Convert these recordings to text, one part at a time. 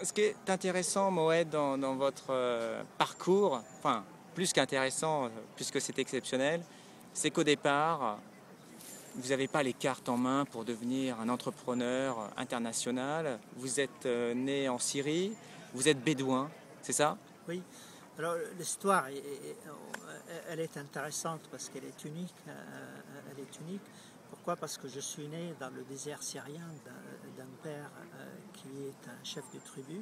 Ce qui est intéressant, Moed, dans votre parcours, enfin, plus qu'intéressant, puisque c'est exceptionnel, c'est qu'au départ, vous n'avez pas les cartes en main pour devenir un entrepreneur international. Vous êtes né en Syrie, vous êtes bédouin, c'est ça? Oui, alors l'histoire, elle est intéressante parce qu'elle est unique. Elle est unique. Pourquoi? Parce que je suis né dans le désert syrien d'un père qui est un chef de tribu,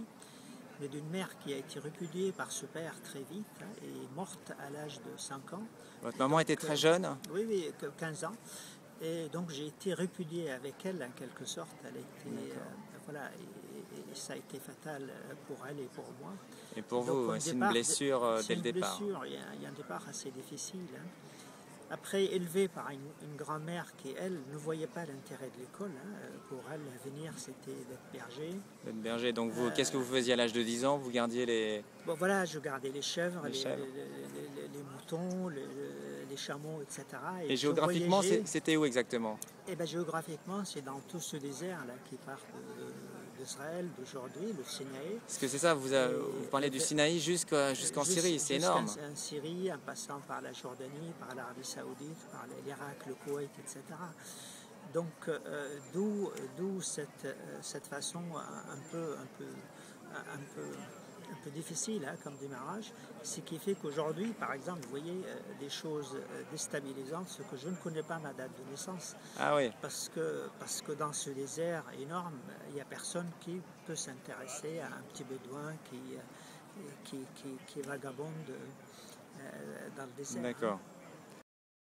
mais d'une mère qui a été répudiée par ce père très vite et morte à l'âge de 5 ans. Votre Et maman donc, était très jeune? oui, oui, 15 ans. Et donc j'ai été répudié avec elle en quelque sorte. Elle était, D'accord. voilà, et ça a été fatal pour elle et pour moi. Et pour Donc vous, au ouais, c'est une départ, blessure c'est dès le une départ. blessure, il y a un départ assez difficile, hein. Après, élevé par une grand-mère qui, elle, ne voyait pas l'intérêt de l'école, hein. Pour elle, l'avenir, c'était d'être berger. D'être berger. Donc vous, qu'est-ce que Euh, vous faisiez à l'âge de 10 ans? Vous gardiez bon, voilà, je gardais les chèvres, les chèvres. les moutons, les chameaux, etc. Et Et je géographiquement, voyageais. c'était où exactement? Et bien, géographiquement, c'est dans tout ce désert-là qui part d'Israël d'aujourd'hui, le Sinaï. Parce que c'est ça, vous parlez du Sinaï jusqu'en Syrie, c'est Jusqu'en énorme. Syrie, en passant par la Jordanie, par l'Arabie Saoudite, par l'Irak, le Koweït, etc. Donc, d'où cette façon un peu difficile, hein, comme démarrage, ce qui fait qu'aujourd'hui, par exemple, vous voyez des choses déstabilisantes, ce que je ne connais pas ma date de naissance, Ah oui, parce que dans ce désert énorme, il n'y a personne qui peut s'intéresser à un petit bédouin qui vagabonde dans le désert, d'accord. hein.